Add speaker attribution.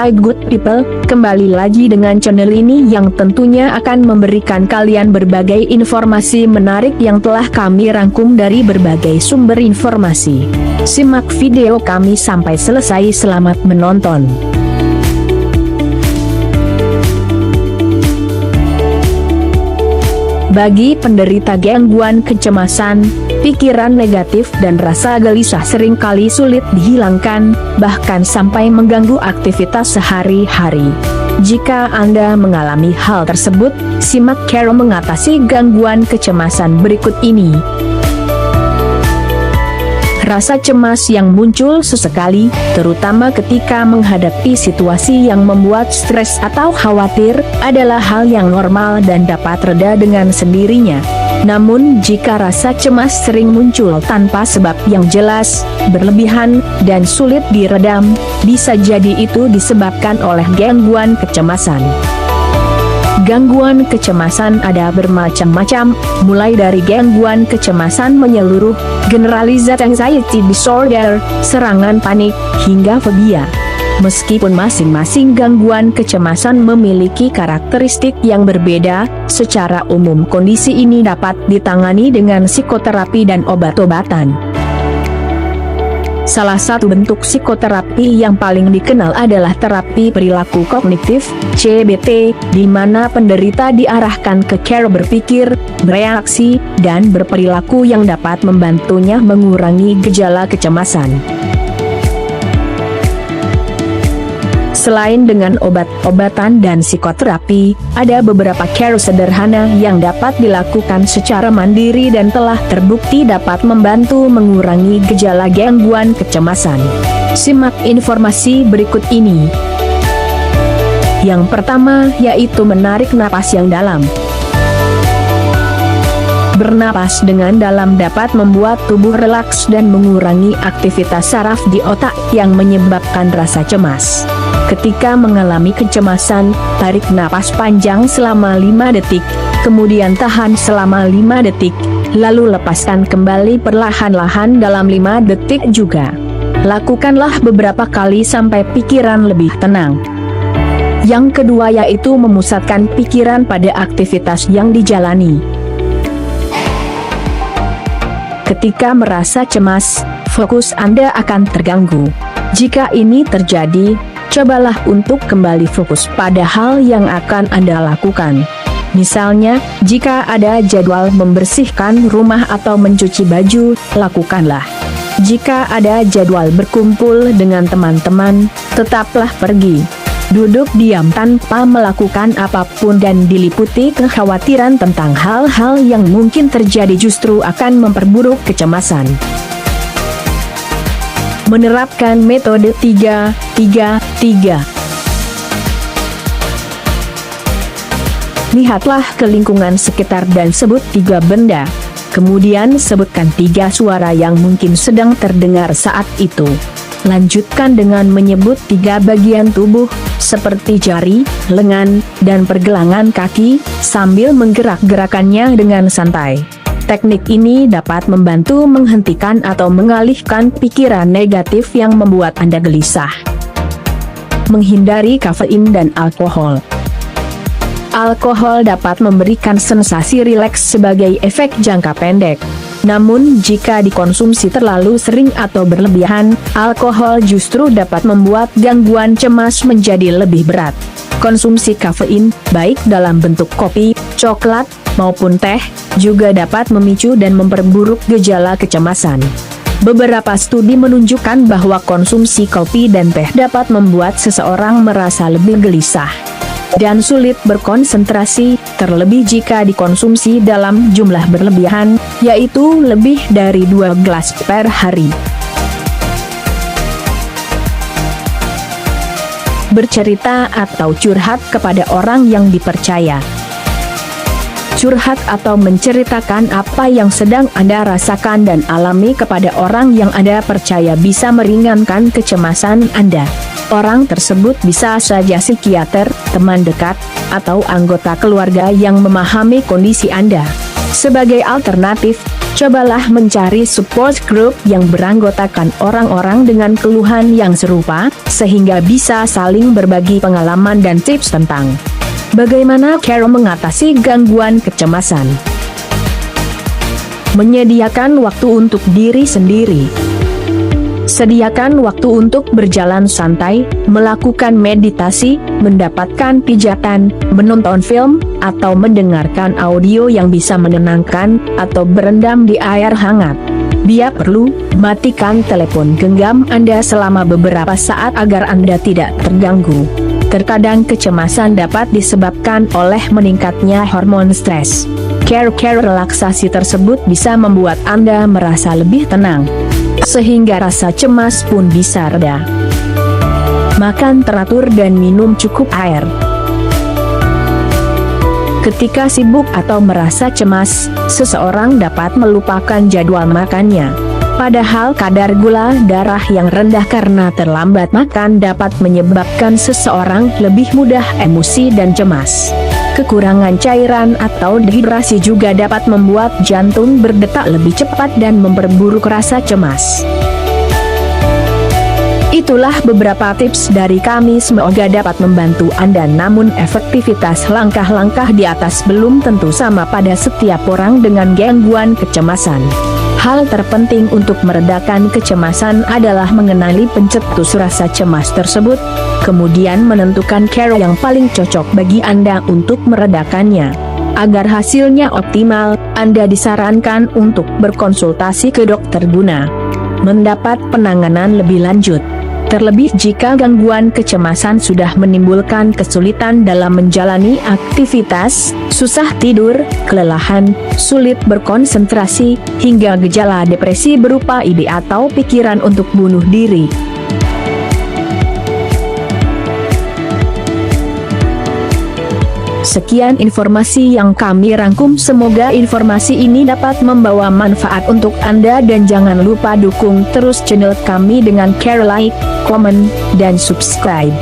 Speaker 1: Hai good people, kembali lagi dengan channel ini yang tentunya akan memberikan kalian berbagai informasi menarik yang telah kami rangkum dari berbagai sumber informasi. Simak video kami sampai selesai, selamat menonton. Bagi penderita gangguan kecemasan, pikiran negatif dan rasa gelisah seringkali sulit dihilangkan, bahkan sampai mengganggu aktivitas sehari-hari. Jika Anda mengalami hal tersebut, simak cara mengatasi gangguan kecemasan berikut ini. Rasa cemas yang muncul sesekali, terutama ketika menghadapi situasi yang membuat stres atau khawatir, adalah hal yang normal dan dapat reda dengan sendirinya. Namun jika rasa cemas sering muncul tanpa sebab yang jelas, berlebihan, dan sulit diredam, bisa jadi itu disebabkan oleh gangguan kecemasan. Gangguan kecemasan ada bermacam-macam, mulai dari gangguan kecemasan menyeluruh, generalized anxiety disorder, serangan panik, hingga fobia. Meskipun masing-masing gangguan kecemasan memiliki karakteristik yang berbeda, secara umum kondisi ini dapat ditangani dengan psikoterapi dan obat-obatan. Salah satu bentuk psikoterapi yang paling dikenal adalah terapi perilaku kognitif, CBT, di mana penderita diarahkan ke cara berpikir, bereaksi, dan berperilaku yang dapat membantunya mengurangi gejala kecemasan. Selain dengan obat-obatan dan psikoterapi, ada beberapa cara sederhana yang dapat dilakukan secara mandiri dan telah terbukti dapat membantu mengurangi gejala gangguan kecemasan. Simak informasi berikut ini. Yang pertama yaitu menarik napas yang dalam. Bernapas dengan dalam dapat membuat tubuh relaks dan mengurangi aktivitas saraf di otak yang menyebabkan rasa cemas. Ketika mengalami kecemasan, tarik napas panjang selama 5 detik, kemudian tahan selama 5 detik, lalu lepaskan kembali perlahan-lahan dalam 5 detik juga. Lakukanlah beberapa kali sampai pikiran lebih tenang. Yang kedua yaitu memusatkan pikiran pada aktivitas yang dijalani. Ketika merasa cemas, fokus Anda akan terganggu. Jika ini terjadi, cobalah untuk kembali fokus pada hal yang akan Anda lakukan. Misalnya, jika ada jadwal membersihkan rumah atau mencuci baju, lakukanlah. Jika ada jadwal berkumpul dengan teman-teman, tetaplah pergi. Duduk diam tanpa melakukan apapun dan diliputi kekhawatiran tentang hal-hal yang mungkin terjadi justru akan memperburuk kecemasan. Menerapkan metode 3-3-3. Lihatlah ke lingkungan sekitar dan sebut 3 benda. Kemudian sebutkan 3 suara yang mungkin sedang terdengar saat itu. Lanjutkan dengan menyebut 3 bagian tubuh, seperti jari, lengan, dan pergelangan kaki, sambil menggerak-gerakannya dengan santai. Teknik ini dapat membantu menghentikan atau mengalihkan pikiran negatif yang membuat Anda gelisah. Menghindari kafein dan alkohol. Alkohol dapat memberikan sensasi rileks sebagai efek jangka pendek. Namun jika dikonsumsi terlalu sering atau berlebihan, alkohol justru dapat membuat gangguan cemas menjadi lebih berat. Konsumsi kafein, baik dalam bentuk kopi, coklat, maupun teh, juga dapat memicu dan memperburuk gejala kecemasan. Beberapa studi menunjukkan bahwa konsumsi kopi dan teh dapat membuat seseorang merasa lebih gelisah dan sulit berkonsentrasi, terlebih jika dikonsumsi dalam jumlah berlebihan, yaitu lebih dari 2 gelas per hari. Bercerita atau curhat kepada orang yang dipercaya. Curhat atau menceritakan apa yang sedang Anda rasakan dan alami kepada orang yang Anda percaya bisa meringankan kecemasan Anda. Orang tersebut bisa saja psikiater, teman dekat, atau anggota keluarga yang memahami kondisi Anda. Sebagai alternatif, Cobalah mencari support group yang beranggotakan orang-orang dengan keluhan yang serupa, sehingga bisa saling berbagi pengalaman dan tips tentang bagaimana cara mengatasi gangguan kecemasan. Menyediakan waktu untuk diri sendiri. Sediakan waktu untuk berjalan santai, melakukan meditasi, mendapatkan pijatan, menonton film, atau mendengarkan audio yang bisa menenangkan, atau berendam di air hangat. Bila perlu, matikan telepon genggam Anda selama beberapa saat agar Anda tidak terganggu. Terkadang kecemasan dapat disebabkan oleh meningkatnya hormon stres. Cara-cara relaksasi tersebut bisa membuat Anda merasa lebih tenang, sehingga rasa cemas pun bisa reda. Makan teratur dan minum cukup air. Ketika sibuk atau merasa cemas, seseorang dapat melupakan jadwal makannya. Padahal kadar gula darah yang rendah karena terlambat makan dapat menyebabkan seseorang lebih mudah emosi dan cemas. Kekurangan cairan atau dehidrasi juga dapat membuat jantung berdetak lebih cepat dan memperburuk rasa cemas. Itulah beberapa tips dari kami, semoga dapat membantu Anda. Namun efektivitas langkah-langkah di atas belum tentu sama pada setiap orang dengan gangguan kecemasan. Hal terpenting untuk meredakan kecemasan adalah mengenali pencetus rasa cemas tersebut, kemudian menentukan cara yang paling cocok bagi Anda untuk meredakannya. Agar hasilnya optimal, Anda disarankan untuk berkonsultasi ke dokter guna mendapat penanganan lebih lanjut. Terlebih jika gangguan kecemasan sudah menimbulkan kesulitan dalam menjalani aktivitas, susah tidur, kelelahan, sulit berkonsentrasi, hingga gejala depresi berupa ide atau pikiran untuk bunuh diri. Sekian informasi yang kami rangkum, semoga informasi ini dapat membawa manfaat untuk Anda dan jangan lupa dukung terus channel kami dengan cara like, komen, dan subscribe.